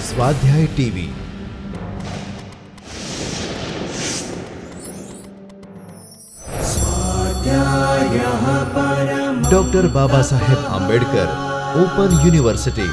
स्वाध्याय TV doctor Baba Saheb Ambedkar open university.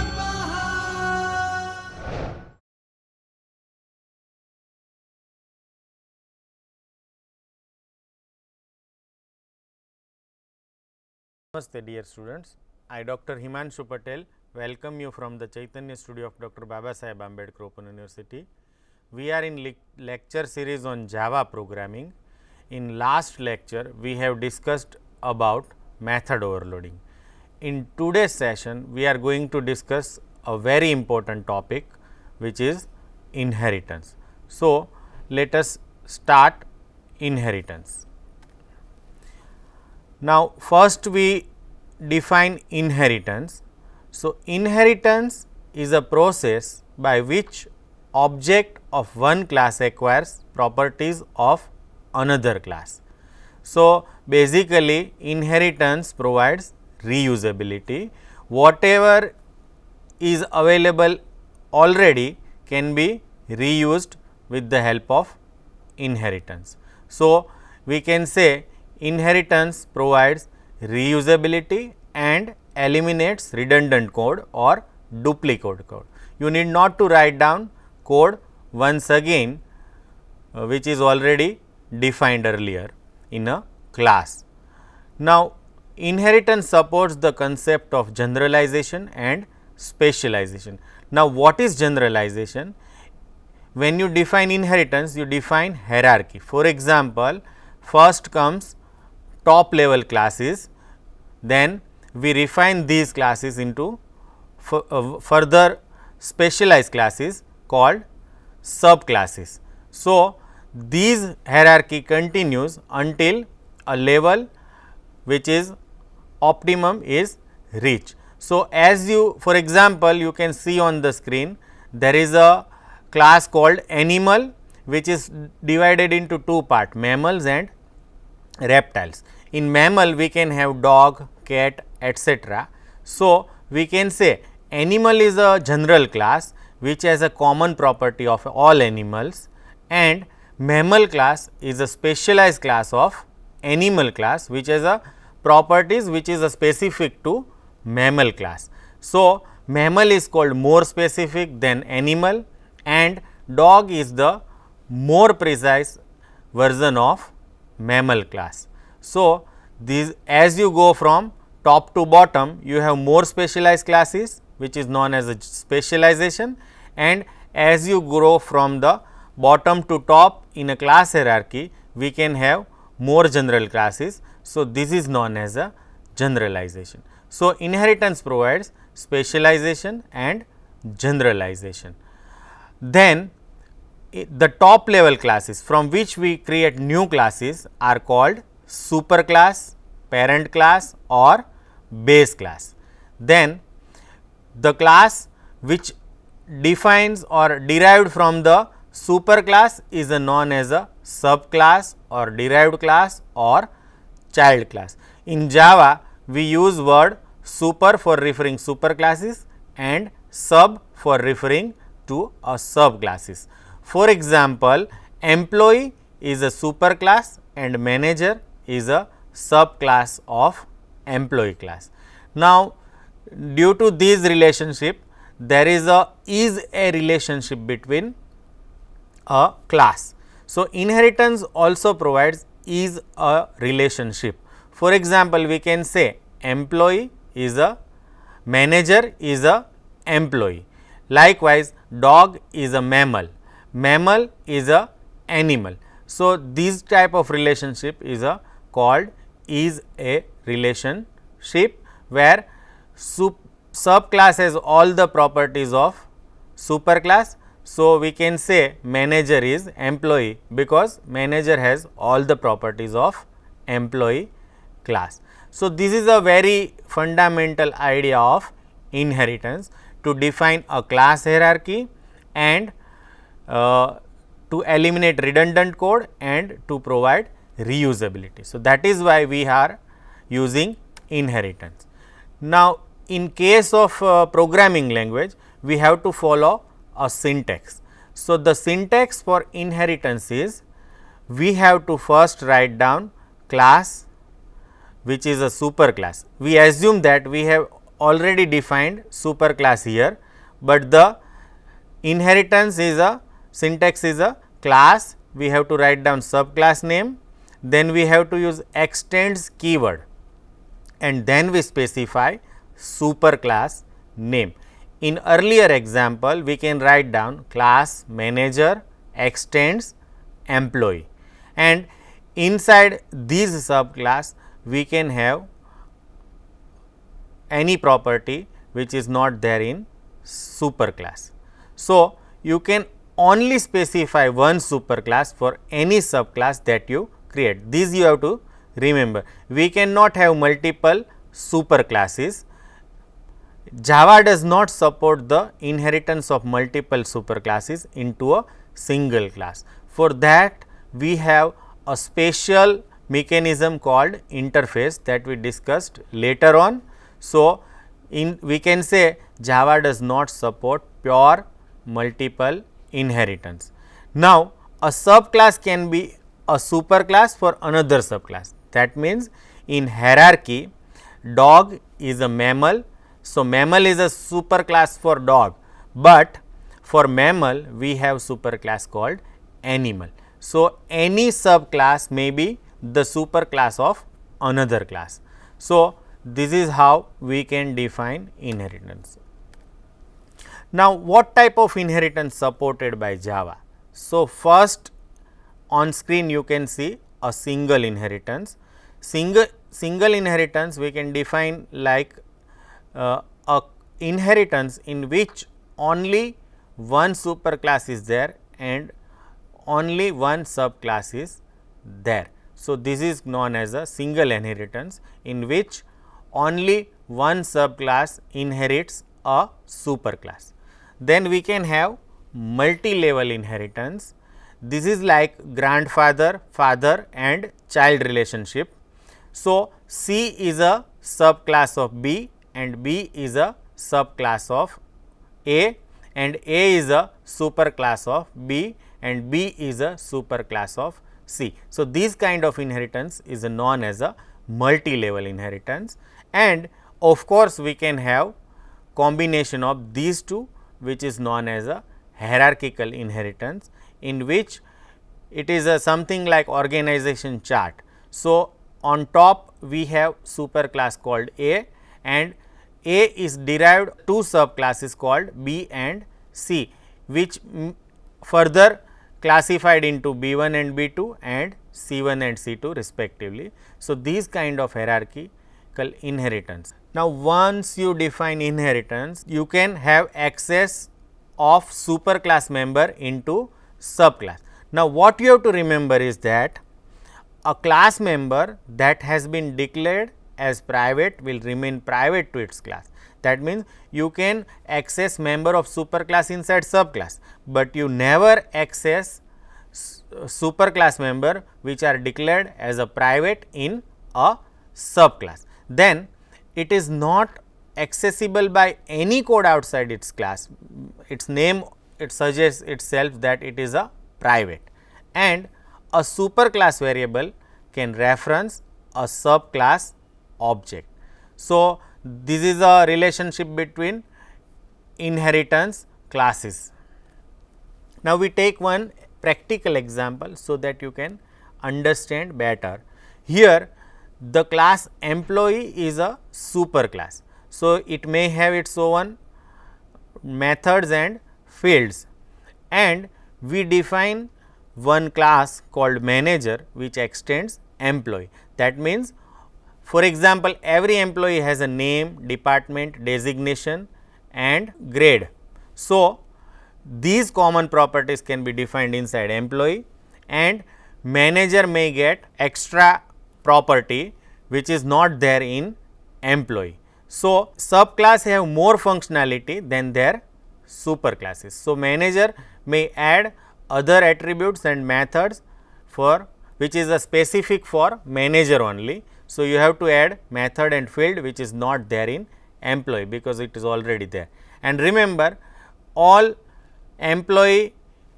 Namaste dear students, I Dr. Himanshu Patel welcome you from the Chaitanya studio of Dr. Baba Saheb Ambedkar Open University. We are in lecture series on Java programming. In last lecture we have discussed about method overloading. In today's session we are going to discuss a very important topic which is inheritance. So, let us start inheritance. Now, first we define inheritance. So, inheritance is a process by which object of one class acquires properties of another class. So, basically inheritance provides reusability. Whatever is available already can be reused with the help of inheritance. So, we can say inheritance provides reusability and eliminates redundant code or duplicate code. You need not to write down code once again which is already defined earlier in a class. Now, inheritance supports the concept of generalization and specialization. Now, what is generalization? When you define inheritance, you define hierarchy. For example, first comes top level classes, then we refine these classes into further specialized classes called subclasses. So, these hierarchy continues until a level which is optimum is reached. So, as you for example, you can see on the screen there is a class called animal which is divided into two parts, mammals and reptiles. In mammal we can have dog, cat, etc. So, we can say animal is a general class which has a common property of all animals, and mammal class is a specialized class of animal class which has a properties which is a specific to mammal class. So, mammal is called more specific than animal, and dog is the more precise version of mammal class. So, these as you go from top to bottom, you have more specialized classes which is known as a specialization, and as you grow from the bottom to top in a class hierarchy, we can have more general classes. So, this is known as a generalization. So, inheritance provides specialization and generalization. Then the top level classes from which we create new classes are called superclass, parent class or base class. Then the class which defines or derived from the superclass is known as a subclass or derived class or child class. In Java we use word super for referring superclasses and sub for referring to a subclasses. For example, employee is a superclass and manager is a subclass of employee class. Now, due to this relationship, there is a relationship between a class. So, inheritance also provides is a relationship. For example, we can say employee is a manager is a employee. Likewise, dog is a mammal, mammal is a animal. So, this type of relationship is a called is a relationship where subclass has all the properties of superclass. So, we can say manager is employee because manager has all the properties of employee class. So, this is a very fundamental idea of inheritance, to define a class hierarchy and to eliminate redundant code and to provide reusability. So, that is why we are using inheritance. Now, in case of programming language, we have to follow a syntax. So, the syntax for inheritance is, we have to first write down class which is a superclass. We assume that we have already defined superclass here, but the inheritance is a syntax is a class. We have to write down subclass name, then we have to use extends keyword, and then we specify superclass name. In earlier example, we can write down class manager extends employee, and inside these subclass we can have any property which is not there in superclass. So, you can only specify one superclass for any subclass that you create. This you have to remember. We cannot have multiple superclasses. Java does not support the inheritance of multiple superclasses into a single class. For that, we have a special mechanism called interface that we discussed later on. So, we can say Java does not support pure multiple inheritance. Now, a subclass can be a superclass for another subclass. That means, in hierarchy, dog is a mammal. So, mammal is a superclass for dog, but for mammal we have superclass called animal. So, any subclass may be the superclass of another class. So, this is how we can define inheritance. Now, what type of inheritance supported by Java? So, first on screen you can see a single inheritance. Single inheritance we can define like a inheritance in which only one superclass is there and only one subclass is there. So, this is known as a single inheritance in which only one subclass inherits a superclass. Then we can have multi-level inheritance. This is like grandfather, father and child relationship. So, C is a subclass of B and B is a subclass of A, and A is a superclass of B and B is a superclass of C. So, this kind of inheritance is known as a multi-level inheritance, and of course, we can have combination of these two, which is known as a hierarchical inheritance, in which it is a something like organization chart. So, on top we have superclass called A, and A is derived two subclasses called B and C, which further classified into B1 and B2 and C1 and C2 respectively. So, these kind of hierarchical inheritance. Now, once you define inheritance, you can have access of superclass member into subclass. Now, what you have to remember is that a class member that has been declared as private will remain private to its class. That means, you can access member of superclass inside subclass, but you never access superclass member which are declared as a private in a subclass. Then it is not accessible by any code outside its class. Its name, it suggests itself that it is a private, and a superclass variable can reference a subclass object. So, this is a relationship between inheritance classes. Now, we take one practical example so that you can understand better. Here the class employee is a superclass. So, it may have its own methods and fields, and we define one class called manager which extends employee. That means, for example, every employee has a name, department, designation and grade. So, these common properties can be defined inside employee, and manager may get extra property which is not there in employee. So, subclass have more functionality than their superclasses. So, manager may add other attributes and methods for which is a specific for manager only. So, you have to add method and field which is not there in employee because it is already there. And remember, all employee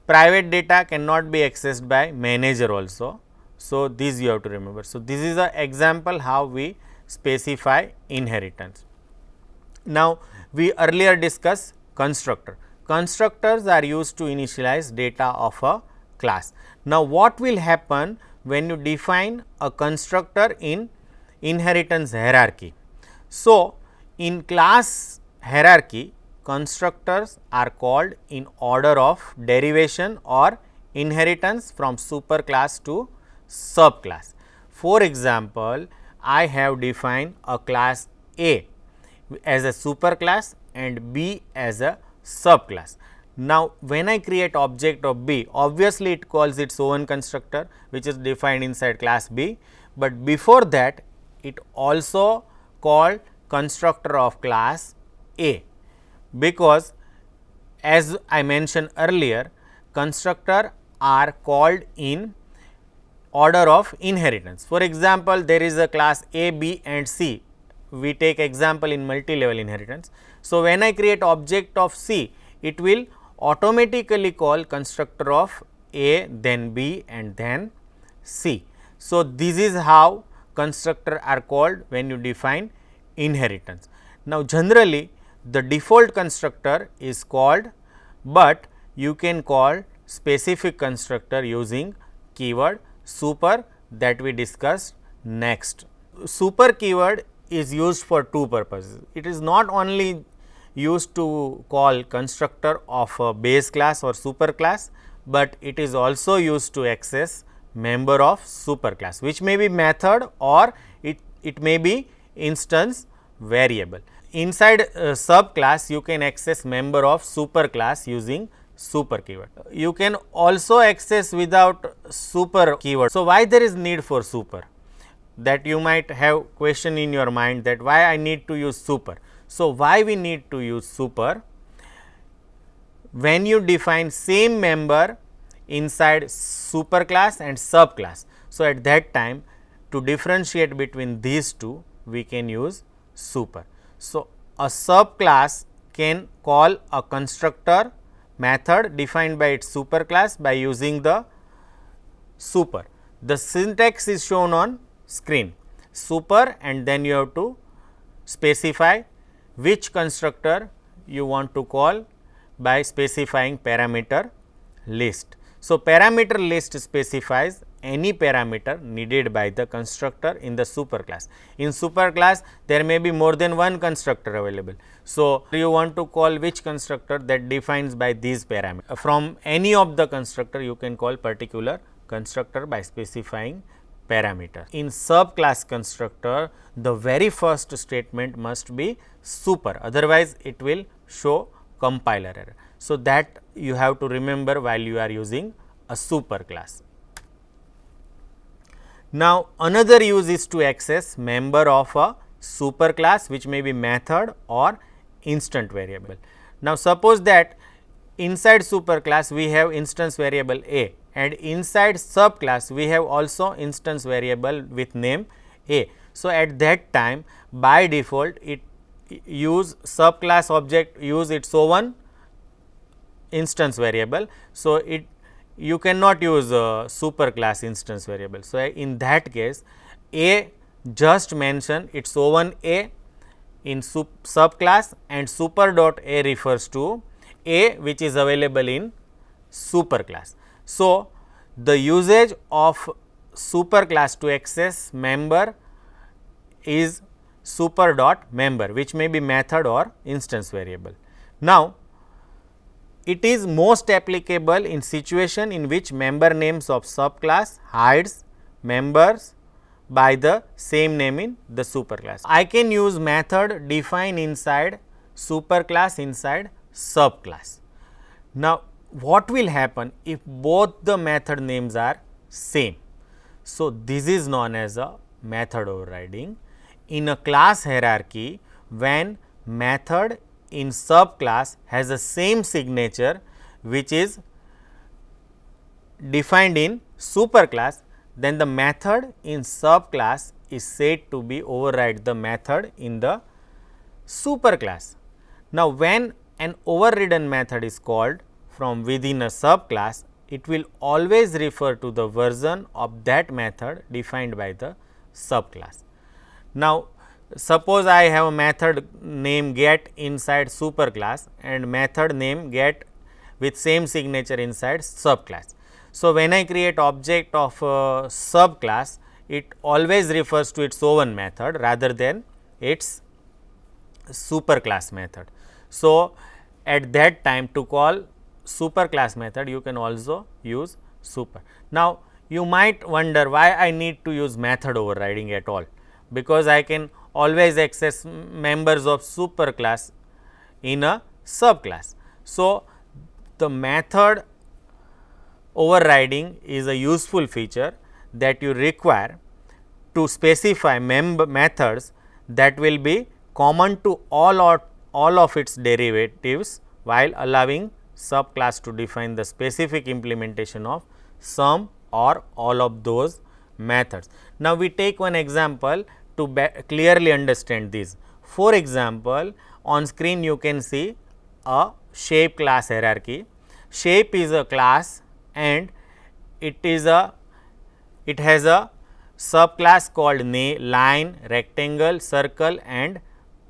private data cannot be accessed by manager also. So, this you have to remember. So, this is an example how we specify inheritance. Now, we earlier discussed constructor. Constructors are used to initialize data of a class. Now, what will happen when you define a constructor in inheritance hierarchy? So, in class hierarchy, constructors are called in order of derivation or inheritance from superclass to subclass. For example, I have defined a class A as a superclass and B as a subclass. Now, when I create object of B, obviously it calls its own constructor which is defined inside class B, but before that it also called constructor of class A, because as I mentioned earlier, constructor are called in order of inheritance. For example, there is a class A, B and C. We take example in multi-level inheritance. So, when I create object of C, it will automatically call constructor of A, then B and then C. So, this is how constructor are called when you define inheritance. Now, generally the default constructor is called, but you can call specific constructor using keyword super that we discussed next. Super keyword is used for two purposes. It is not only used to call constructor of a base class or super class, but it is also used to access member of super class, which may be method or it may be instance variable. Inside subclass, you can access member of super class using super keyword. You can also access without super keyword. So, why there is need for super? That you might have question in your mind that why I need to use super. So, why we need to use super? When you define same member inside superclass and subclass. So, at that time to differentiate between these two, we can use super. So, a subclass can call a constructor method defined by its superclass by using the super. The syntax is shown on screen, super, and then you have to specify which constructor you want to call by specifying parameter list. So, parameter list specifies any parameter needed by the constructor in the superclass. In superclass, there may be more than one constructor available. So, you want to call which constructor that defines by these parameters. From any of the constructor, you can call particular constructor by specifying parameter. In subclass constructor, the very first statement must be super, otherwise it will show compiler error. So, that you have to remember while you are using a super class. Now, another use is to access member of a super class, which may be method or instant variable. Now, suppose that inside super class we have instance variable A, and inside subclass we have also instance variable with name A. So, at that time by default it use subclass object use its own instance variable. So, you cannot use a super class instance variable. So, in that case A just mention its own A in subclass, and super dot A refers to A which is available in super class. So, the usage of super class to access member is super dot member, which may be method or instance variable. Now, it is most applicable in situation in which member names of subclass hides members by the same name in the superclass. I can use method define inside superclass inside subclass. Now, what will happen if both the method names are same? So, this is known as a method overriding. In a class hierarchy, when method in subclass has the same signature which is defined in superclass, then the method in subclass is said to be override the method in the superclass. Now, when an overridden method is called, from within a subclass, it will always refer to the version of that method defined by the subclass. Now, suppose I have a method name get inside superclass and method name get with same signature inside subclass. So, when I create object of a subclass, it always refers to its own method rather than its superclass method. So, at that time to call superclass method, you can also use super. Now, you might wonder why I need to use method overriding at all, because I can always access members of superclass in a subclass. So, the method overriding is a useful feature that you require to specify methods that will be common to all of its derivatives, while allowing subclass to define the specific implementation of some or all of those methods. Now, we take one example to clearly understand this. For example, on screen you can see a shape class hierarchy. Shape is a class and it has a subclass called line, rectangle, circle and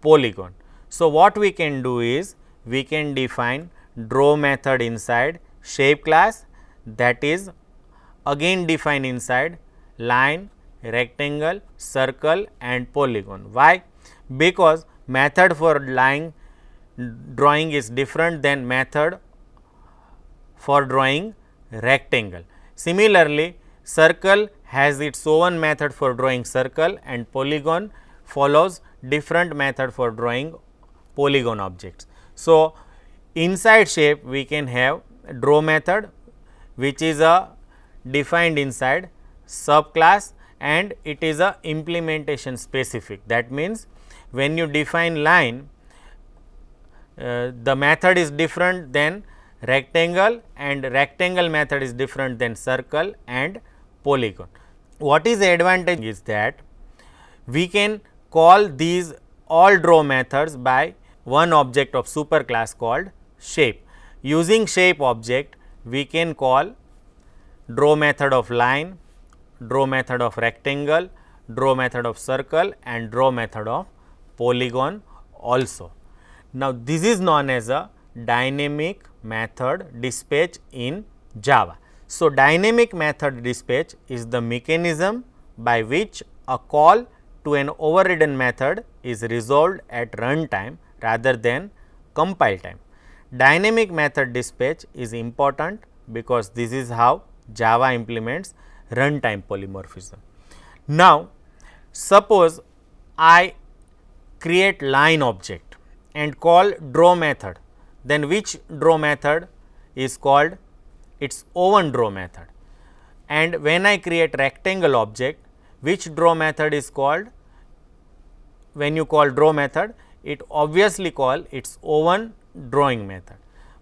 polygon. So, what we can do is we can define draw method inside shape class, that is again defined inside line, rectangle, circle and polygon. Why? Because method for line drawing is different than method for drawing rectangle. Similarly, circle has its own method for drawing circle and polygon follows different method for drawing polygon objects. So, inside shape we can have draw method, which is a defined inside subclass and it is a implementation specific. That means, when you define line, the method is different than rectangle and rectangle method is different than circle and polygon. What is the advantage is that we can call these all draw methods by one object of superclass called shape. Using shape object, we can call draw method of line, draw method of rectangle, draw method of circle and draw method of polygon also. Now, this is known as a dynamic method dispatch in Java. So, dynamic method dispatch is the mechanism by which a call to an overridden method is resolved at runtime rather than compile time. Dynamic method dispatch is important because this is how Java implements runtime polymorphism. Now, suppose I create line object and call draw method, then which draw method is called its own draw method, and when I create rectangle object, which draw method is called? When you call draw method, it obviously call its own drawing method.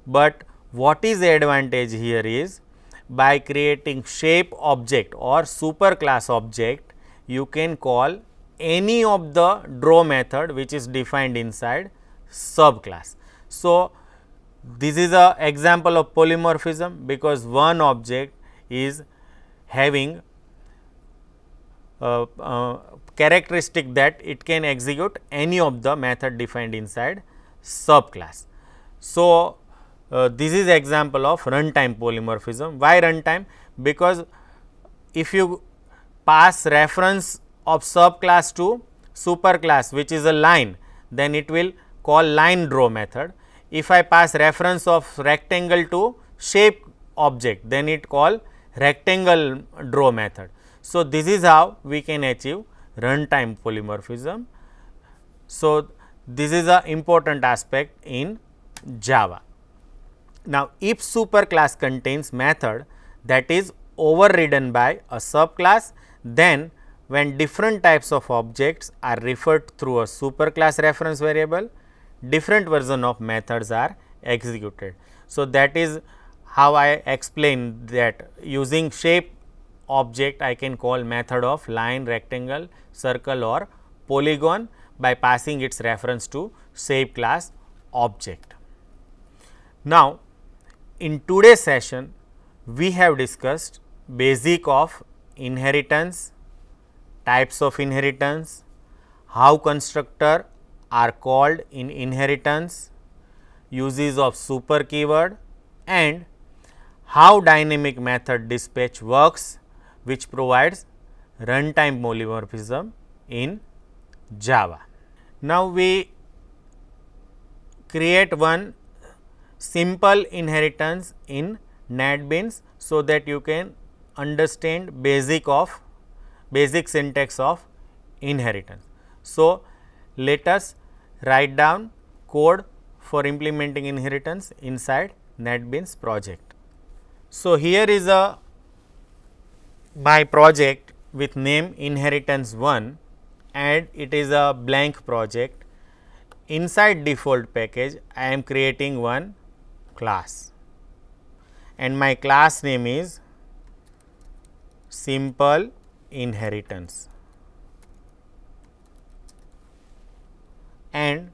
But what is the advantage here is, by creating shape object or superclass object, you can call any of the draw method which is defined inside subclass. So, this is a example of polymorphism, because one object is having characteristic that it can execute any of the method defined inside subclass. So, this is example of runtime polymorphism. Why runtime? Because if you pass reference of subclass to superclass, which is a line, then it will call line draw method. If I pass reference of rectangle to shape object, then it call rectangle draw method. So, this is how we can achieve runtime polymorphism. So, this is a important aspect in Java. Now, if superclass contains method that is overridden by a subclass, then when different types of objects are referred through a superclass reference variable, different version of methods are executed. So, that is how I explain that using shape object I can call method of line, rectangle, circle or polygon by passing its reference to shape class object. Now, in today's session, we have discussed basic of inheritance, types of inheritance, how constructor are called in inheritance, uses of super keyword, and how dynamic method dispatch works, which provides runtime polymorphism in Java. Now, we create one simple inheritance in NetBeans, so that you can understand basic syntax of inheritance. So, let us write down code for implementing inheritance inside NetBeans project. So, here is my project with name inheritance 1, and it is a blank project. Inside default package, I am creating one class, and my class name is simple inheritance, and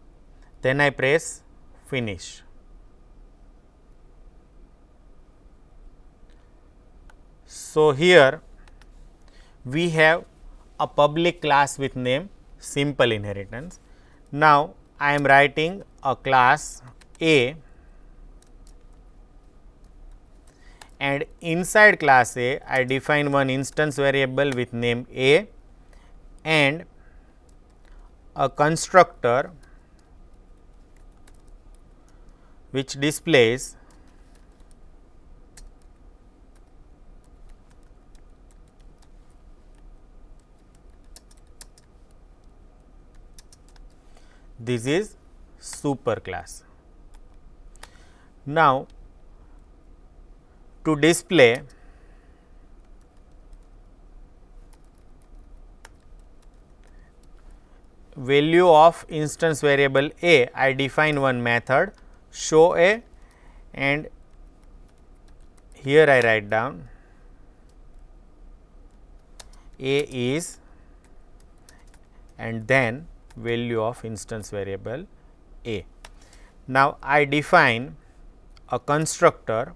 then I press finish. So, here we have a public class with name simple inheritance. Now, I am writing a class A, and inside class A I define one instance variable with name A and a constructor which displays this is super class. Now, to display value of instance variable A, I define one method show A, and here I write down A is, and then value of instance variable A. Now, I define a constructor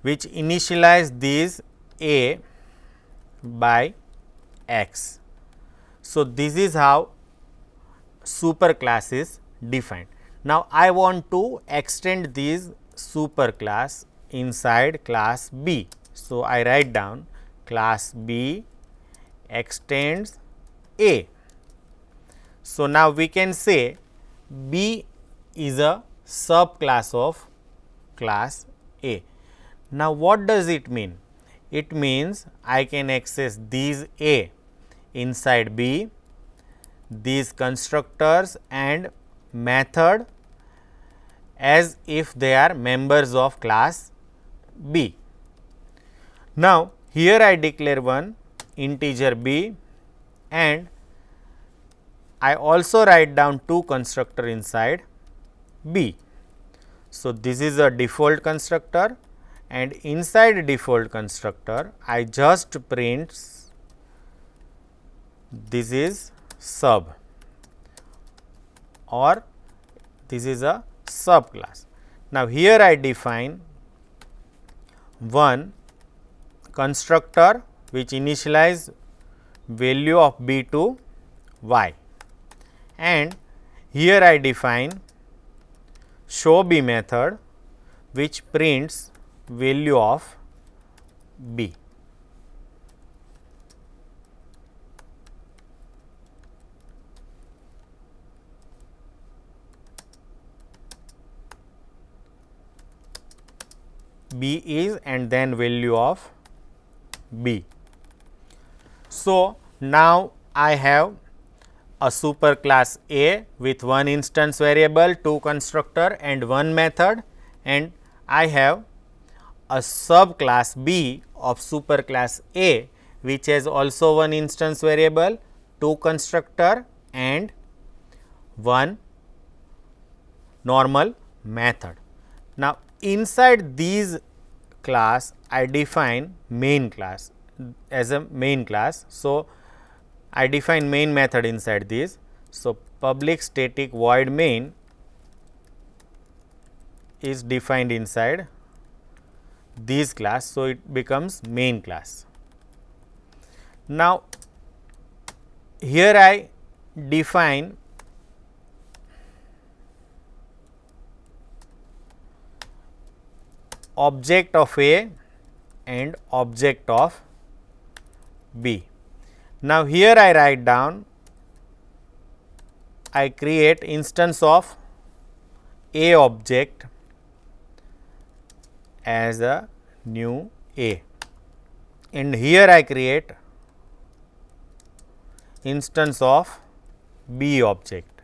which initialize these A by x. So, this is how super class is defined. Now, I want to extend this super class inside class B. So, I write down class B extends A. So, now we can say B is a subclass of class A. Now, what does it mean? It means I can access these A inside B, these constructors and method as if they are members of class B. Now, here I declare one integer B, and I also write down two constructor inside B. So, this is a default constructor, and inside default constructor I just prints this is sub, or this is a subclass. Now, here I define one constructor which initialize value of B to y, and here I define show B method which prints value of B. B is, and then value of B. So, now I have a super class A with one instance variable, two constructor and one method, and I have a subclass B of super class A which has also one instance variable, two constructor and one normal method. Now, inside these class I define main class as a main class. So, I define main method inside this. So, public static void main is defined inside this class. So, it becomes main class. Now, here I define object of A and object of B. Now, here I write down, I create instance of A object as a new A, and here I create instance of B object.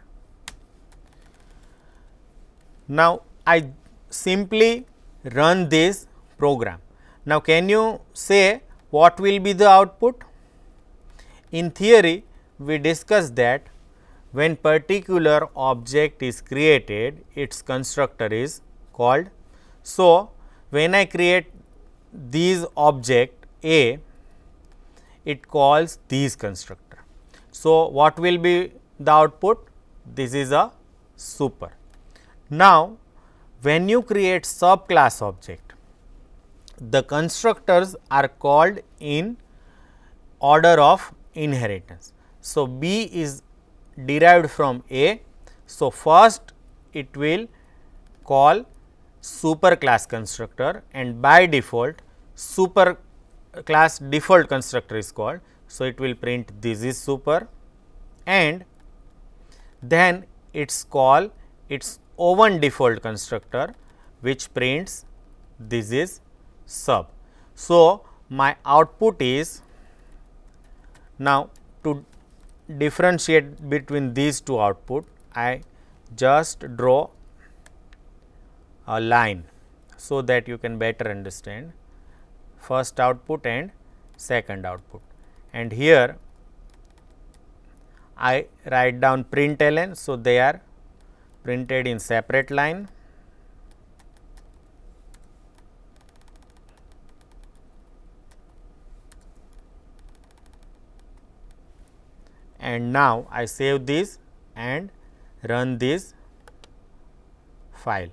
Now, I simply run this program. Now, can you say what will be the output? In theory, we discussed that when particular object is created, its constructor is called. So, when I create these object A, it calls these constructor. So, what will be the output? This is a super. Now, when you create subclass object, the constructors are called in order of inheritance. So, B is derived from A. So, first it will call super class constructor, and by default super class default constructor is called. So, it will print this is super, and then its call its O1 default constructor, which prints this is sub. So, my output is, now to differentiate between these two output, I just draw a line, so that you can better understand first output and second output. And here I write down println. So, they are printed in separate line. And now, I save this and run this file.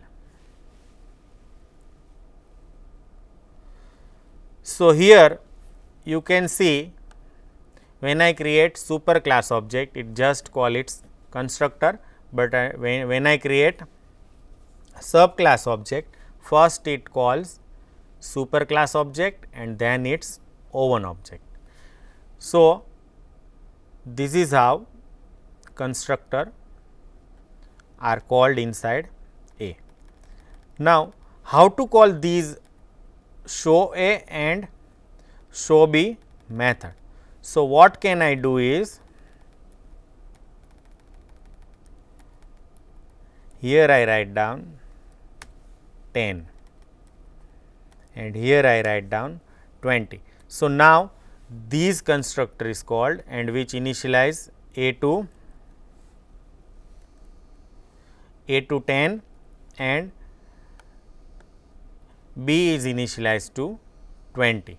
So, here you can see when I create super class object, it just call its constructor, but when I create subclass object, first it calls super class object and then its O1 object. So, this is how constructor are called inside A. Now, how to call these show A and show B method? So, what can I do is, here I write down 10 and here I write down 20. So, now this constructor is called, and which initialize A to 10 and B is initialized to 20,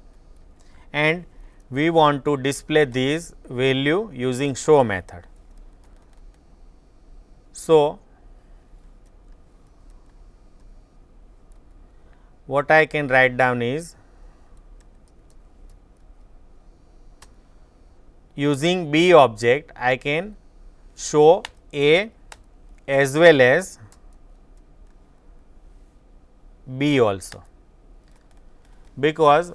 and we want to display this value using show method. So, what I can write down is, using B object I can show A as well as B also, because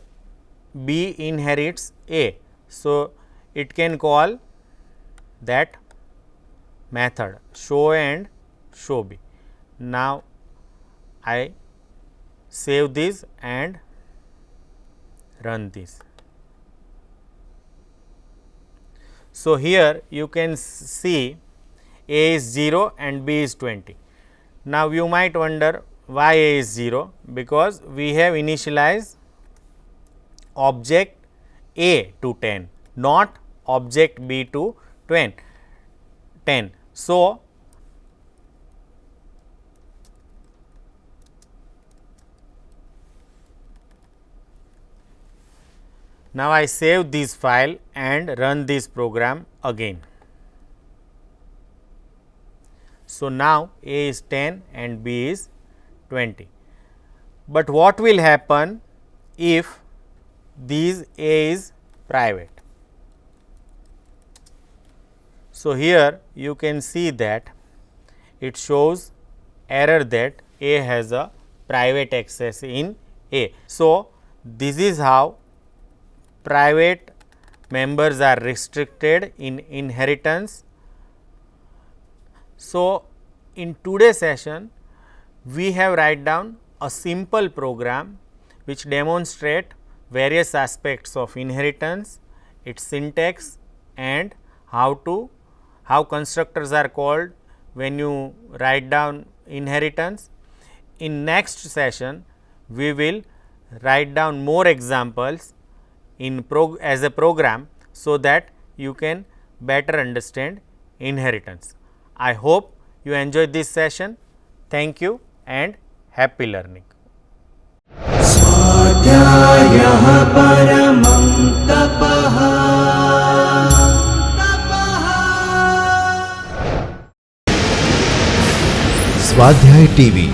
B inherits A. So, it can call that method show and show B. Now, I save this and run this. So, here you can see A is 0 and B is 20. Now, you might wonder why A is 0, because we have initialized object A to 10, not object B to 10. So, now I save this file and run this program again. So, now A is 10 and B is 20. But what will happen if these A is private? So, here you can see that it shows error that A has a private access in A. So, this is how private members are restricted in inheritance. So, in today's session we have write down a simple program which demonstrate various aspects of inheritance, its syntax, and how constructors are called when you write down inheritance. In next session we will write down more examples as a program, so that you can better understand inheritance. I hope you enjoyed this session. Thank you and happy learning. स्वाध्यायः परमं तपः। स्वाध्याय TV